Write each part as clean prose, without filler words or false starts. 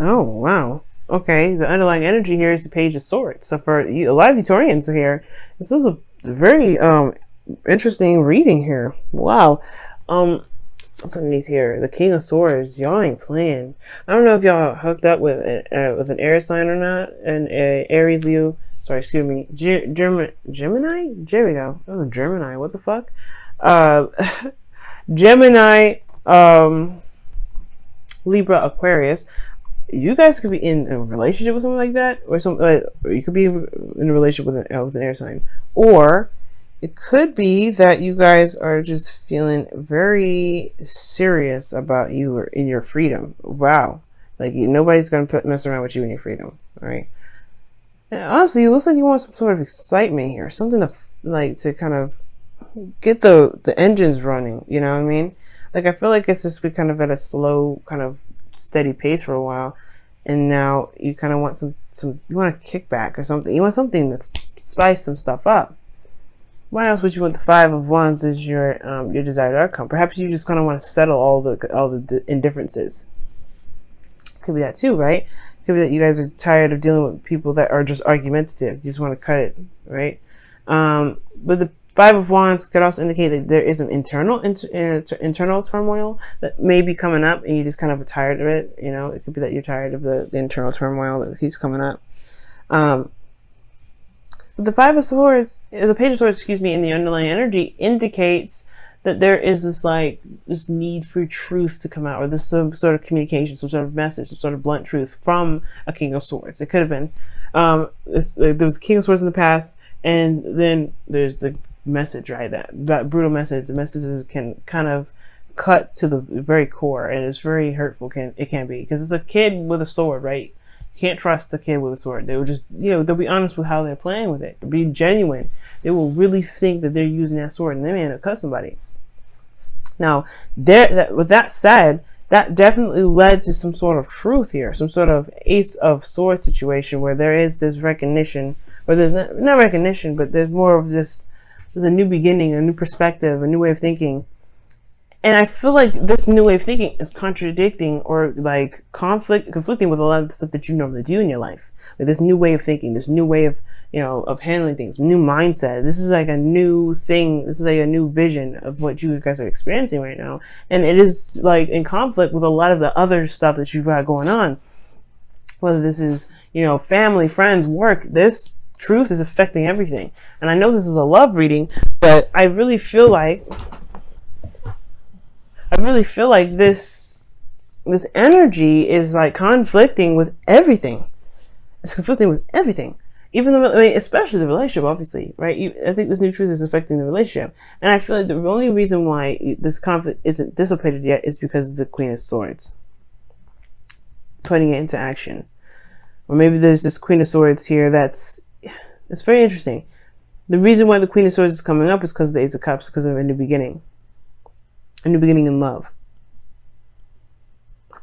Oh, wow. Okay, the underlying energy here is the Page of Swords. So for you, a lot of Utorians here, this is a very interesting reading here. Wow. What's underneath here? The King of Swords. Y'all ain't playing. I don't know if y'all hooked up with an air sign or not. An Aries, Leo. Sorry, excuse me. Gemini? There we go. That was a Gemini. What the fuck? Uh, Gemini, Libra, Aquarius. You guys could be in a relationship with someone like that, or or you could be in a relationship with an air sign, or it could be that you guys are just feeling very serious about you or in your freedom. Wow, like nobody's gonna mess around with you in your freedom, all right? And honestly, it looks like you want some sort of excitement here, something to kind of get the engines running. You know what I mean? Like I feel like it's just been kind of at a slow, kind of steady pace for a while, and now you kind of want some you want a kickback or something. You want something to spice some stuff up. Why else would you want the Five of Wands as your desired outcome? Perhaps you just kind of want to settle all the indifferences. Could be that too, right? Could be that you guys are tired of dealing with people that are just argumentative. You just want to cut it, right? But the Five of Wands could also indicate that there is an internal turmoil that may be coming up, and you just kind of are tired of it. You know, it could be that you're tired of the internal turmoil that keeps coming up. The Five of Swords, the Page of Swords, excuse me, in the underlying energy indicates that there is this need for truth to come out, or this some sort of communication, some sort of message, some sort of blunt truth from a King of Swords. It could have been there was a King of Swords in the past, and then there's the message, right? That brutal message. The messages can kind of cut to the very core, and it's very hurtful. It can be, because it's a kid with a sword, right? You can't trust the kid with a sword. They will just, they'll be honest with how they're playing with it. They'll be genuine. They will really think that they're using that sword, and they may end up cut somebody. Now, with that said, that definitely led to some sort of truth here, some sort of Ace of Swords situation where there is this recognition, or there's not recognition, but there's more of this. There's a new beginning, a new perspective, a new way of thinking. And I feel like this new way of thinking is contradicting or like conflicting with a lot of the stuff that you normally do in your life. Like this new way of thinking, this new way of, of handling things, new mindset. This is like a new thing. This is like a new vision of what you guys are experiencing right now. And it is like in conflict with a lot of the other stuff that you've got going on. Whether this is, family, friends, work, this truth is affecting everything. And I know this is a love reading, but I really feel like this energy is like conflicting with everything. It's conflicting with everything. Even especially the relationship, obviously, right? I think this new truth is affecting the relationship. And I feel like the only reason why this conflict isn't dissipated yet is because of the Queen of Swords. Putting it into action. Or maybe there's this Queen of Swords here that's very interesting. The reason why the Queen of Swords is coming up is because of the Ace of Cups, because of a new beginning. A new beginning in love.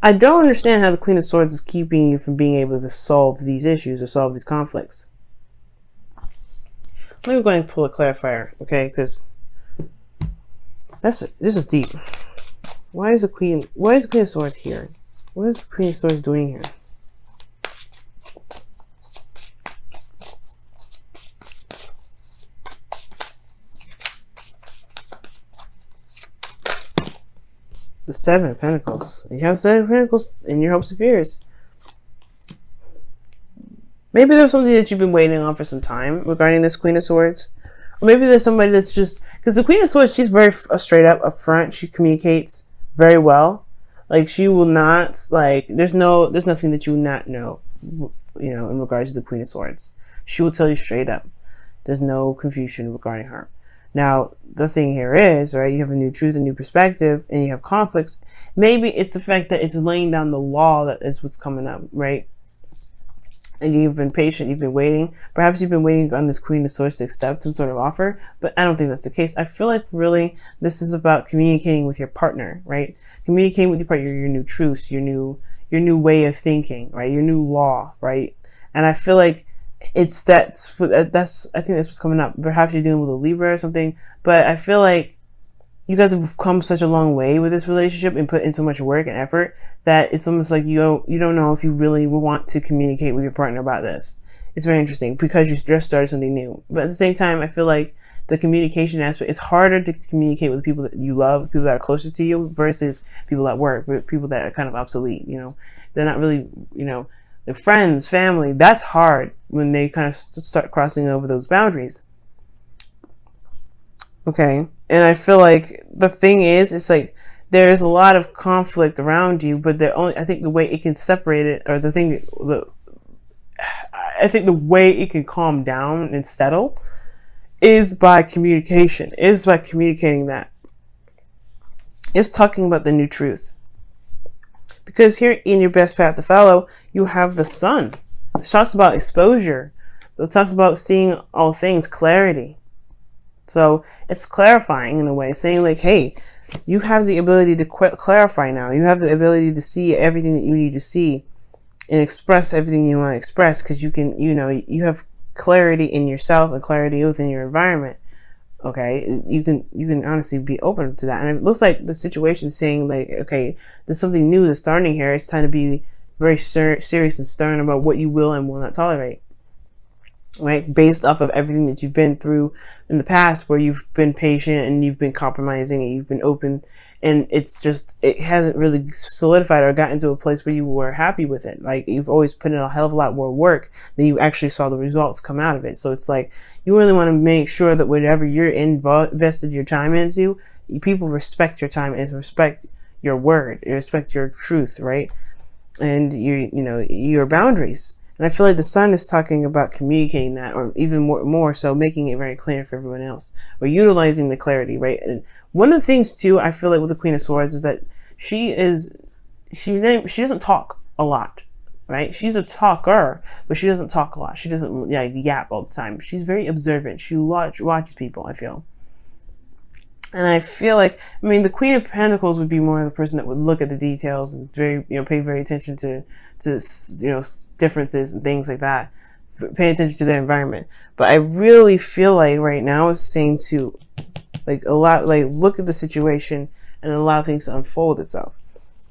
I don't understand how the Queen of Swords is keeping you from being able to solve these issues or solve these conflicts. Let me go ahead and pull a clarifier, okay? Because this is deep. Why is the Queen of Swords here? What is the Queen of Swords doing here? The Seven of Pentacles. You have Seven of Pentacles in your hopes and fears. Maybe there's something that you've been waiting on for some time regarding this Queen of Swords. Or maybe there's somebody that's just... Because the Queen of Swords, she's very straight up, upfront. She communicates very well. Like, she will not... Like, there's nothing that you will not know, in regards to the Queen of Swords. She will tell you straight up. There's no confusion regarding her. Now, the thing here is, right, you have a new truth, a new perspective, and you have conflicts. Maybe it's the fact that it's laying down the law that is what's coming up, right? And you've been patient, you've been waiting. Perhaps you've been waiting on this Queen of Swords to accept some sort of offer, but I don't think that's the case. I feel like really this is about communicating with your partner, right? Communicating with your partner, your new truths, your new way of thinking, right? Your new law, right? And I feel like I think that's what's coming up. Perhaps you're dealing with a Libra or something, but I feel like you guys have come such a long way with this relationship and put in so much work and effort that it's almost like you don't know if you really want to communicate with your partner about this. It's very interesting because you just started something new. But at the same time, I feel like the communication aspect, it's harder to communicate with people that you love, people that are closer to you versus people at work, people that are kind of obsolete, you know. They're not really, you know, their friends, family. That's hard when they kind of start crossing over those boundaries. Okay. And I feel like the thing is, it's like there's a lot of conflict around you, but I think the way it can separate it, or I think the way it can calm down and settle is by communication, is by communicating that. It's talking about the new truth. Because here in your best path to follow, you have the sun. It talks about exposure. So it talks about seeing all things, clarity. So it's clarifying in a way, saying like, hey, you have the ability to clarify now. You have the ability to see everything that you need to see and express everything you want to express, because you can, you know, you have clarity in yourself and clarity within your environment. Okay, you can honestly be open to that. And it looks like the situation is saying like, okay, there's something new that's starting here. It's time to be very serious and stern about what you will and will not tolerate. Right, based off of everything that you've been through in the past, where you've been patient and you've been compromising and you've been open, and it hasn't really solidified or gotten to a place where you were happy with it. Like, you've always put in a hell of a lot more work than you actually saw the results come out of it. So it's like you really want to make sure that whatever you're invested your time into, people respect your time and respect your word, respect your truth, right? And your boundaries. And I feel like the sun is talking about communicating that, or even more so making it very clear for everyone else, or utilizing the clarity, right? And one of the things too, I feel like with the Queen of Swords is that she doesn't talk a lot, right? She's a talker, but she doesn't talk a lot. She doesn't yap all the time. She's very observant. She watches people, I feel. And I feel like, I mean, the Queen of Pentacles would be more the person that would look at the details and pay very attention to differences and things like that. Pay attention to their environment. But I really feel like right now it's saying to look at the situation and allow things to unfold itself.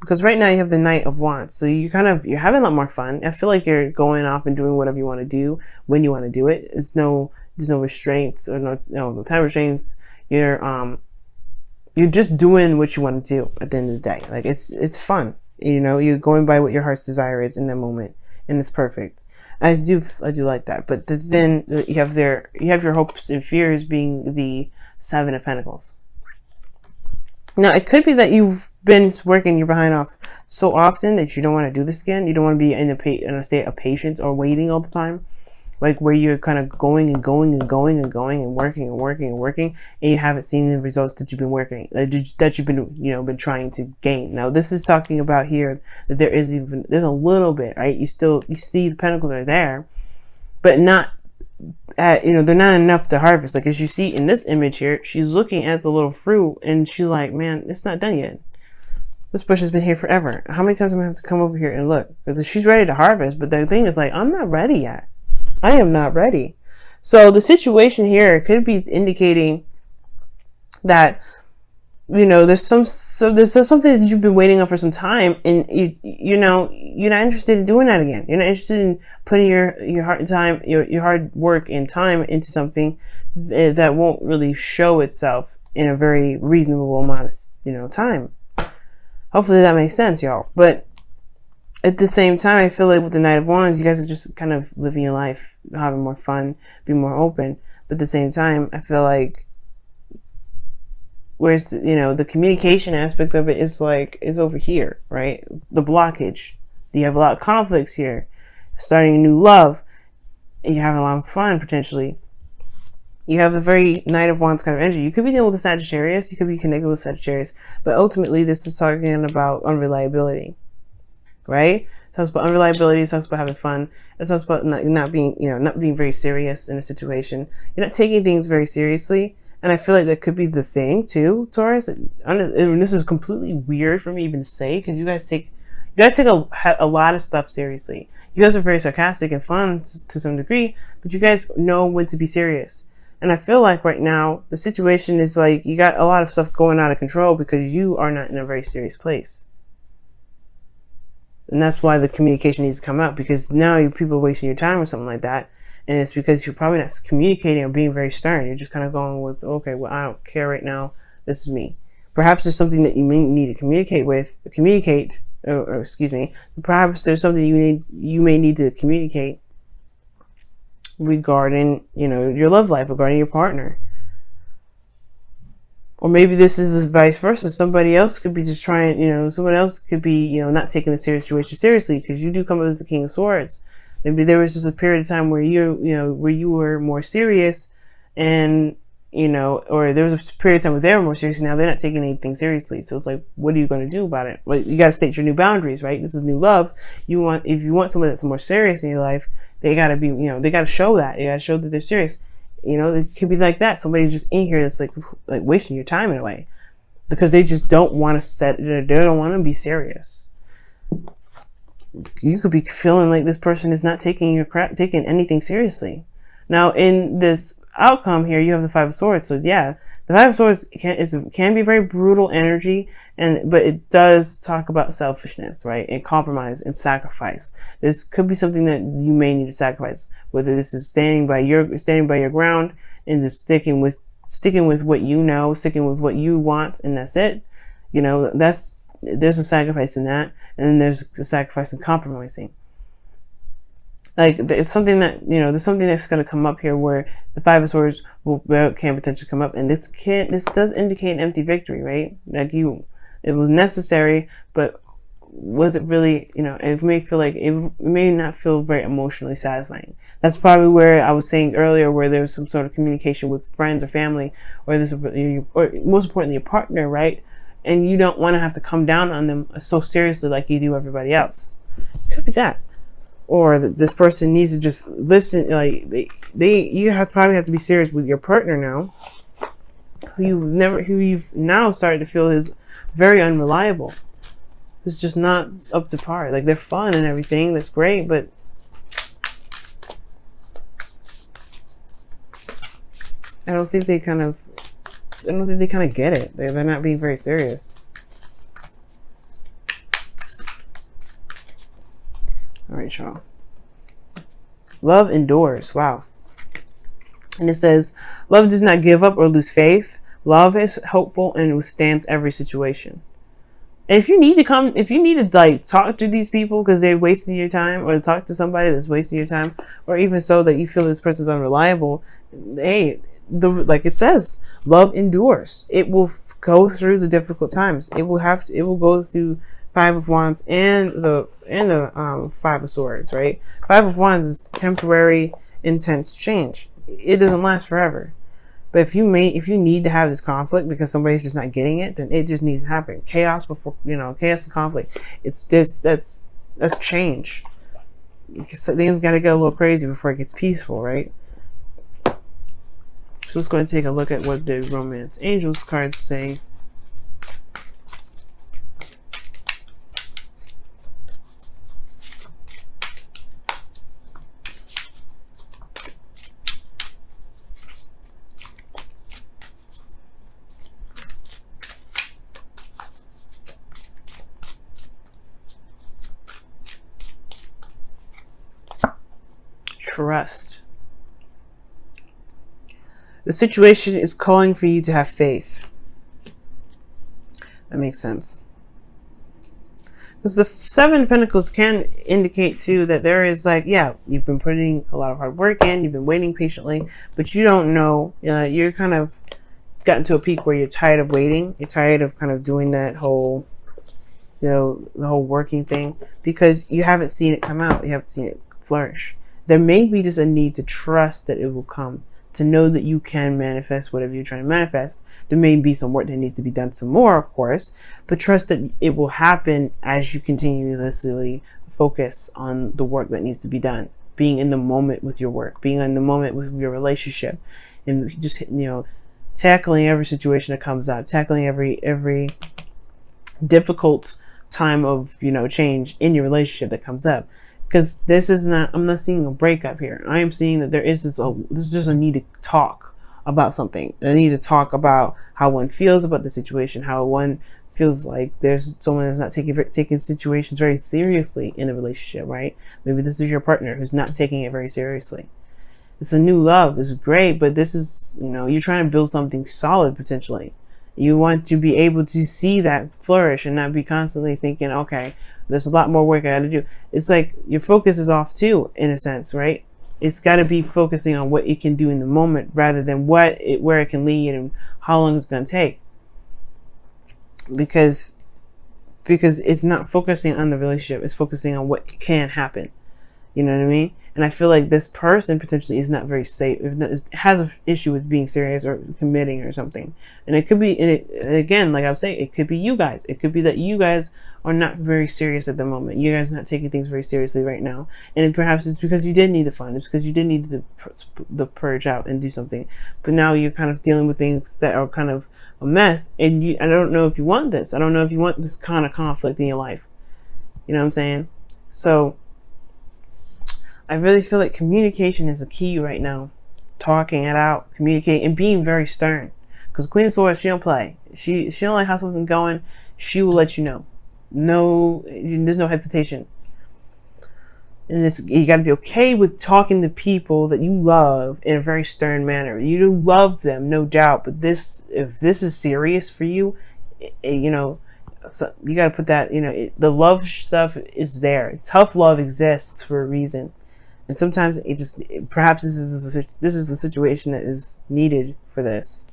Because right now you have the Knight of Wands, so you're having a lot more fun. I feel like you're going off and doing whatever you want to do when you want to do it. There's no restraints or no time restraints. You're just doing what you want to do at the end of the day. Like, it's fun. You're going by what your heart's desire is in that moment, and it's perfect. I do like that. But then you have your hopes and fears being the Seven of Pentacles. Now, it could be that you've been working your behind off so often that you don't want to do this again. You don't want to be in a state of patience or waiting all the time. Like, where you're kind of going and going and going and going and working and working and working, and you haven't seen the results that you've been that you've been trying to gain. Now, this is talking about here that there's a little bit, right? You see the pentacles are there, but not they're not enough to harvest. Like, as you see in this image here, she's looking at the little fruit and she's like, man, it's not done yet. This bush has been here forever. How many times am I going to have to come over here and look? Because she's ready to harvest, but the thing is, like, I'm not ready yet. I am not ready. So the situation here could be indicating that, there's something that you've been waiting on for some time, and you're not interested in doing that again. You're not interested in putting your heart and time, your hard work and time into something that won't really show itself in a very reasonable amount of time. Hopefully that makes sense, y'all. But at the same time, I feel like with the Knight of Wands, you guys are just kind of living your life, having more fun, being more open. But at the same time, I feel like, whereas the communication aspect of it is over here, right? The blockage. You have a lot of conflicts here. Starting a new love, and you're having a lot of fun potentially. You have a very Knight of Wands kind of energy. You could be dealing with a Sagittarius. You could be connected with Sagittarius. But ultimately, this is talking about unreliability. Right? It talks about unreliability. It talks about having fun. It talks about not being very serious in a situation. You're not taking things very seriously. And I feel like that could be the thing too, Taurus. And this is completely weird for me even to say, because you guys take a lot of stuff seriously. You guys are very sarcastic and fun to some degree, but you guys know when to be serious. And I feel like right now the situation is like you got a lot of stuff going out of control because you are not in a very serious place. And that's why the communication needs to come out, because now people are wasting your time or something like that. And it's because you're probably not communicating or being very stern. You're just kind of going with, okay, well, I don't care right now. This is me. Perhaps there's something that you may need to communicate, or excuse me. Perhaps there's something you may need to communicate regarding, your love life, regarding your partner. Or maybe this is the vice versa. Somebody else could be just trying, someone else could be, not taking the situation seriously, because you do come up as the King of Swords. Maybe there was just a period of time where where you were more serious, and, or there was a period of time where they were more serious, and now they're not taking anything seriously. So it's like, what are you going to do about it? Well, you got to state your new boundaries, right? This is new love. If you want someone that's more serious in your life, they got to be, they got to show that. They got to show that they're serious. It could be like that. Somebody's just in here that's like wasting your time in a way, because they just don't want to they don't want to be serious. You could be feeling like this person is not taking anything seriously. Now, in this outcome here, you have the Five of Swords. So yeah, the Five of Swords can be very brutal energy, but it does talk about selfishness, right? And compromise and sacrifice. This could be something that you may need to sacrifice, whether this is standing by your ground and just sticking with what you know, sticking with what you want, and that's it. There's a sacrifice in that, and then there's a sacrifice in compromising. Like, it's something that, there's something that's going to come up here where the Five of Swords can potentially come up, and this does indicate an empty victory, right? Like, it was necessary, but was it really, it may not feel very emotionally satisfying. That's probably where I was saying earlier, where there's some sort of communication with friends or family, or most importantly, your partner, right? And you don't want to have to come down on them so seriously like you do everybody else. Could be that. Or this person needs to just listen. Like you probably have to be serious with your partner now, who you've now started to feel is very unreliable. It's just not up to par. Like, they're fun and everything, that's great, but I don't think they kind of get it. They're not being very serious. All right, y'all. Love endures. Wow. And it says, love does not give up or lose faith. Love is hopeful and withstands every situation. And if you need to talk to these people because they're wasting your time, or talk to somebody that's wasting your time, or even so that you feel this person's unreliable, hey, like it says, love endures. It will go through the difficult times. It will go through Five of Wands and the Five of Swords, right? Five of Wands is temporary, intense change. It doesn't last forever. But if you need to have this conflict because somebody's just not getting it, then it just needs to happen. Chaos and conflict. That's change. Things gotta get a little crazy before it gets peaceful, right? So let's go ahead and take a look at what the Romance Angels cards say. Trust. The situation is calling for you to have faith. That makes sense. Because the Seven of Pentacles can indicate too that there is you've been putting a lot of hard work in, you've been waiting patiently, but you don't know, you're kind of gotten to a peak where you're tired of waiting. You're tired of kind of doing that whole, the whole working thing, because you haven't seen it come out. You haven't seen it flourish. There may be just a need to trust that it will come, to know that you can manifest whatever you're trying to manifest. There may be some work that needs to be done some more, of course, but trust that it will happen as you continuously focus on the work that needs to be done. Being in the moment with your work, being in the moment with your relationship, and just, tackling every situation that comes up, tackling every difficult time of, change in your relationship that comes up. Because this is not, I'm not seeing a breakup here. I am seeing that there is this is just a need to talk about something. They need to talk about how one feels about the situation, how one feels like there's someone that's not taking situations very seriously in a relationship, right? Maybe this is your partner who's not taking it very seriously. It's a new love. It's great, but this is, you're trying to build something solid potentially. You want to be able to see that flourish and not be constantly thinking, okay, there's a lot more work I got to do. It's like your focus is off too, in a sense, right? It's got to be focusing on what it can do in the moment rather than where it can lead and how long it's going to take. Because it's not focusing on the relationship. It's focusing on what can happen. You know what I mean? And I feel like this person potentially is not very safe. Has an issue with being serious or committing or something. And it could be, again, like I was saying, it could be you guys. It could be that you guys are not very serious at the moment. You guys are not taking things very seriously right now. And perhaps it's because you did need the fun. It's because you did need the purge out and do something. But now you're kind of dealing with things that are kind of a mess. And I don't know if you want this. I don't know if you want this kind of conflict in your life. You know what I'm saying? So I really feel like communication is the key right now. Talking it out, communicating, and being very stern. Because Queen of Swords, she don't play. She don't like how something's going. She will let you know. No, there's no hesitation. And you got to be okay with talking to people that you love in a very stern manner. You do love them, no doubt. But if this is serious for you, so you got to put that. The love stuff is there. Tough love exists for a reason. And sometimes perhaps this is the situation that is needed for this.